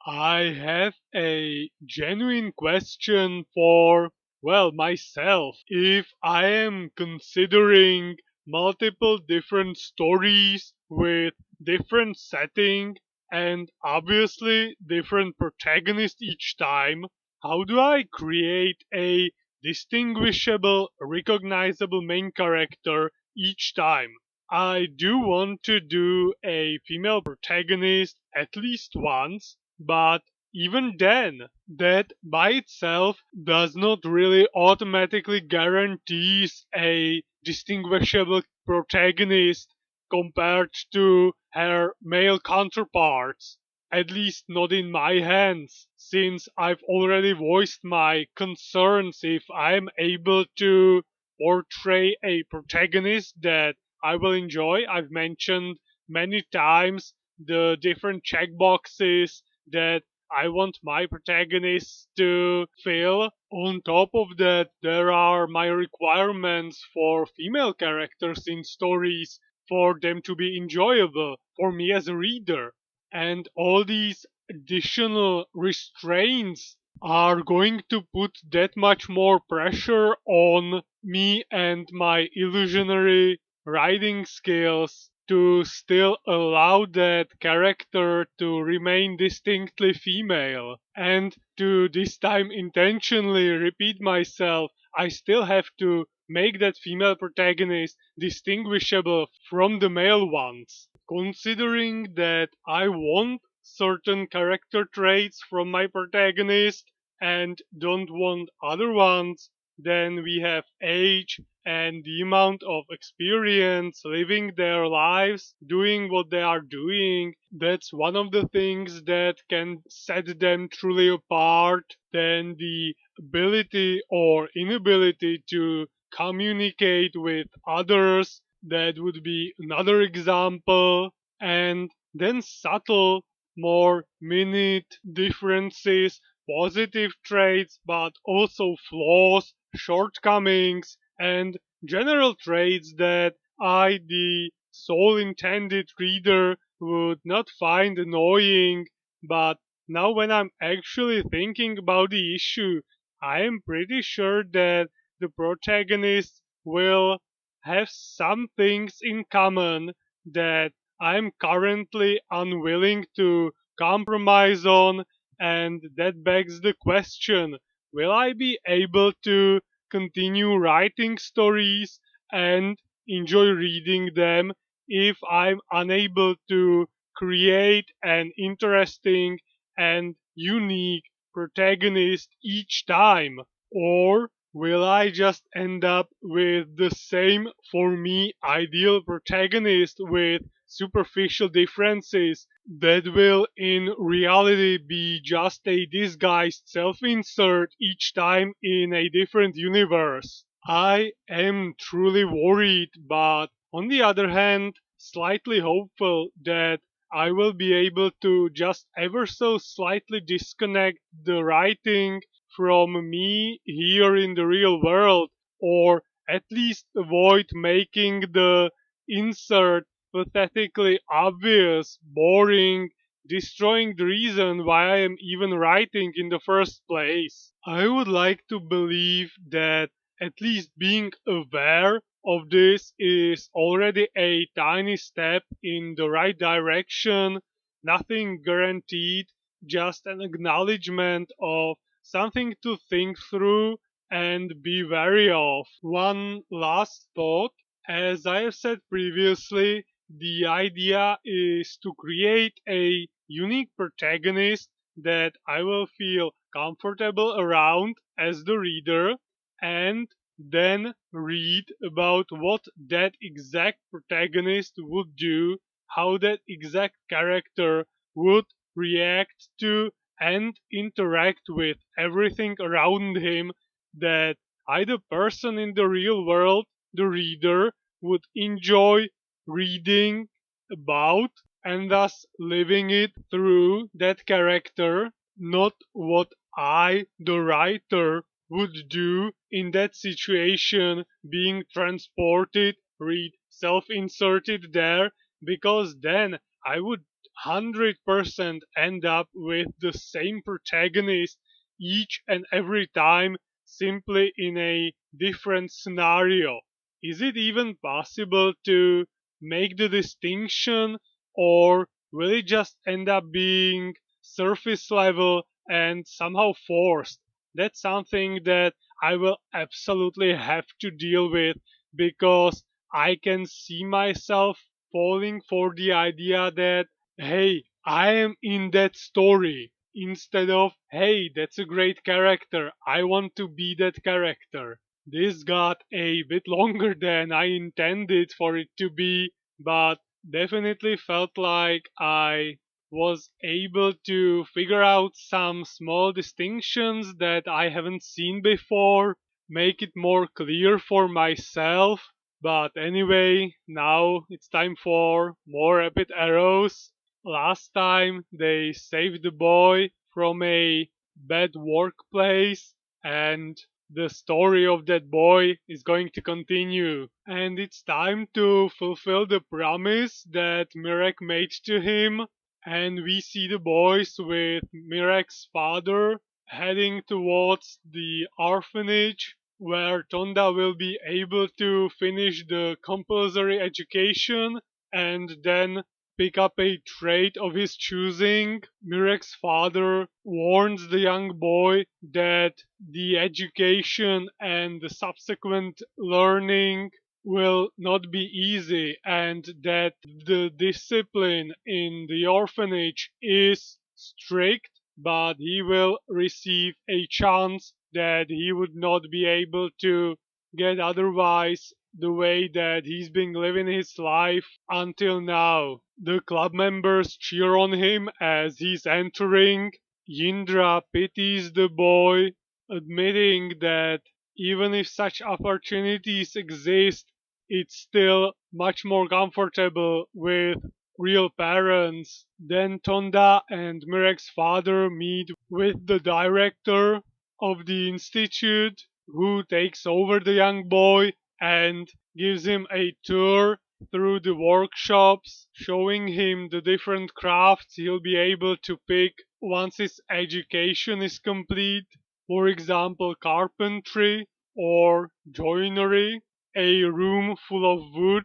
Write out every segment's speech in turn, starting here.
I have a genuine question for, well, myself. If I am considering multiple different stories with different setting and obviously different protagonists each time, how do I create a distinguishable, recognizable main character each time? I do want to do a female protagonist at least once, but even then, that by itself does not really automatically guarantees a distinguishable protagonist compared to her male counterparts. At least not in my hands, since I've already voiced my concerns if I'm able to portray a protagonist that I will enjoy. I've mentioned many times the different checkboxes that I want my protagonists to fill. On top of that, there are my requirements for female characters in stories for them to be enjoyable for me as a reader. And all these additional restraints are going to put that much more pressure on me and my illusionary writing skills to still allow that character to remain distinctly female. And to this time intentionally repeat myself, I still have to make that female protagonist distinguishable from the male ones. Considering that I want certain character traits from my protagonist and don't want other ones, then we have age and the amount of experience living their lives, doing what they are doing. That's one of the things that can set them truly apart than the ability or inability to communicate with others. That would be another example. And then subtle, more minute differences, positive traits, but also flaws, shortcomings, and general traits that I, the sole intended reader, would not find annoying. But now, when I'm actually thinking about the issue, I am pretty sure that the protagonist will have some things in common that I'm currently unwilling to compromise on, and that begs the question, will I be able to continue writing stories and enjoy reading them if I'm unable to create an interesting and unique protagonist each time? Or will I just end up with the same, for me, ideal protagonist with superficial differences that will in reality be just a disguised self-insert each time in a different universe? I am truly worried, but on the other hand, slightly hopeful that I will be able to just ever so slightly disconnect the writing from me here in the real world, or at least avoid making the insert pathetically obvious, boring, destroying the reason why I am even writing in the first place. I would like to believe that at least being aware of this is already a tiny step in the right direction, nothing guaranteed, just an acknowledgement of something to think through and be wary of. One last thought. As I have said previously, the idea is to create a unique protagonist that I will feel comfortable around as the reader, and then read about what that exact protagonist would do, how that exact character would react to and interact with everything around him that either person in the real world, the reader, would enjoy reading about and thus living it through that character, not what I, the writer, would do in that situation, being transported, read self inserted there, because then I would 100% end up with the same protagonist each and every time, simply in a different scenario? Is it even possible to make the distinction, or will it just end up being surface level and somehow forced? That's something that I will absolutely have to deal with, because I can see myself falling for the idea that, hey, I am in that story, instead of, hey, that's a great character, I want to be that character. This got a bit longer than I intended for it to be, but definitely felt like I was able to figure out some small distinctions that I haven't seen before, make it more clear for myself. But anyway, now it's time for more rapid arrows. Last time they saved the boy from a bad workplace, and the story of that boy is going to continue. And it's time to fulfill the promise that Mirek made to him. And we see the boys with Mirek's father heading towards the orphanage, where Tonda will be able to finish the compulsory education and then pick up a trade of his choosing. Mirek's father warns the young boy that the education and the subsequent learning will not be easy, and that the discipline in the orphanage is strict, but he will receive a chance that he would not be able to get otherwise, the way that he's been living his life until now. The club members cheer on him as he's entering. Yindra pities the boy, admitting that even if such opportunities exist, it's still much more comfortable with real parents. Then Tonda and Mirek's father meet with the director of the institute, who takes over the young boy and gives him a tour through the workshops, showing him the different crafts he'll be able to pick once his education is complete. For example, carpentry or joinery, a room full of wood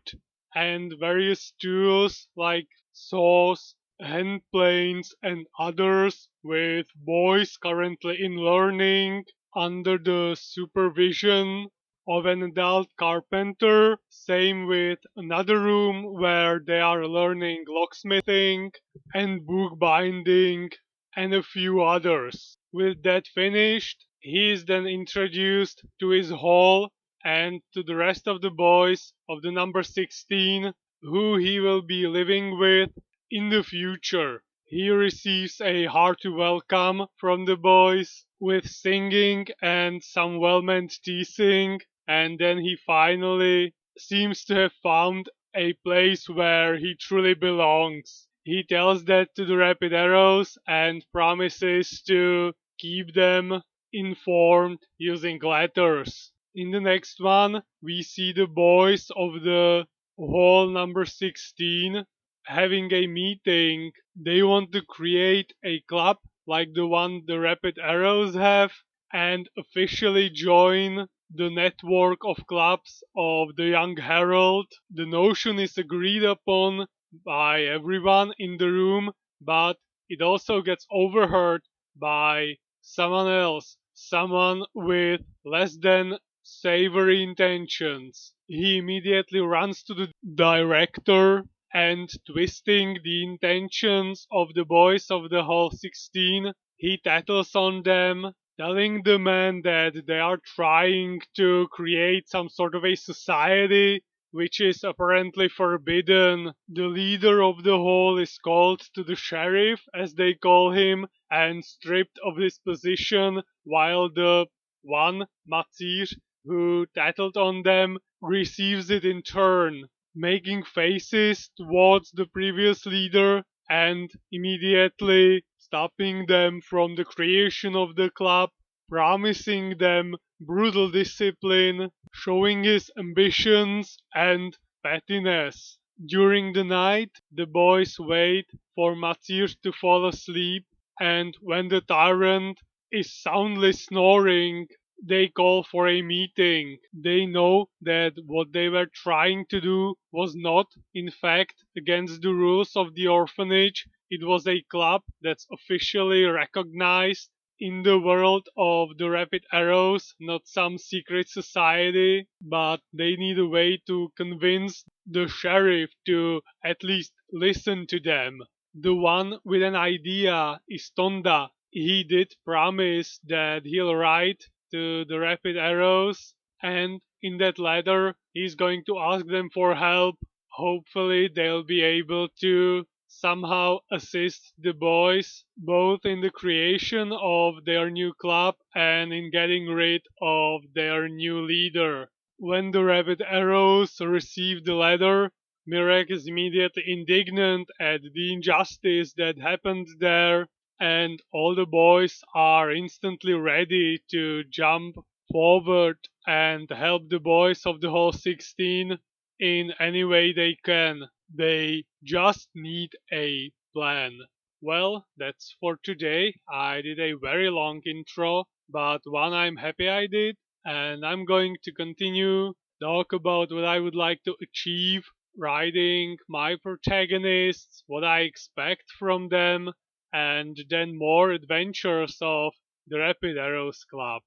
and various tools like saws, hand planes, and others, with boys currently in learning under the supervision of an adult carpenter. Same with another room where they are learning locksmithing and bookbinding and a few others. With that finished, he is then introduced to his hall and to the rest of the boys of the number 16, who he will be living with in the future. He receives a hearty welcome from the boys with singing and some well meant teasing, and then he finally seems to have found a place where he truly belongs. He tells that to the Rapid Arrows and promises to keep them informed using letters. In the next one, we see the boys of the hall number 16 having a meeting. They want to create a club like the one the Rapid Arrows have and officially join the network of clubs of the Young Herald. The notion is agreed upon by everyone in the room, but it also gets overheard by someone else, someone with less than savory intentions. He immediately runs to the director and, twisting the intentions of the boys of the Hall 16, he tattles on them, telling the men that they are trying to create some sort of a society which is apparently forbidden. The leader of the hall is called to the sheriff, as they call him, and stripped of his position, while the one, Matsir, who tattled on them, receives it in turn, making faces towards the previous leader and immediately stopping them from the creation of the club, promising them brutal discipline, showing his ambitions and pettiness. During the night, the boys wait for Matsir to fall asleep, and when the tyrant is soundly snoring, they call for a meeting. They know that what they were trying to do was not, in fact, against the rules of the orphanage. It was a club that's officially recognized in the world of the Rapid Arrows, not some secret society, but they need a way to convince the sheriff to at least listen to them. The one with an idea is Tonda. He did promise that he'll write to the Rapid Arrows, and in that letter, he's going to ask them for help. Hopefully, they'll be able to somehow assist the boys both in the creation of their new club and in getting rid of their new leader. When the Rapid Arrows receive the letter, Mirek is immediately indignant at the injustice that happened there, and all the boys are instantly ready to jump forward and help the boys of the whole 16 in any way they can. They just need a plan. Well, that's for today. I did a very long intro, but one I'm happy I did, and I'm going to continue talk about what I would like to achieve writing my protagonists, what I expect from them, and then more adventures of the Rapid Arrows Club.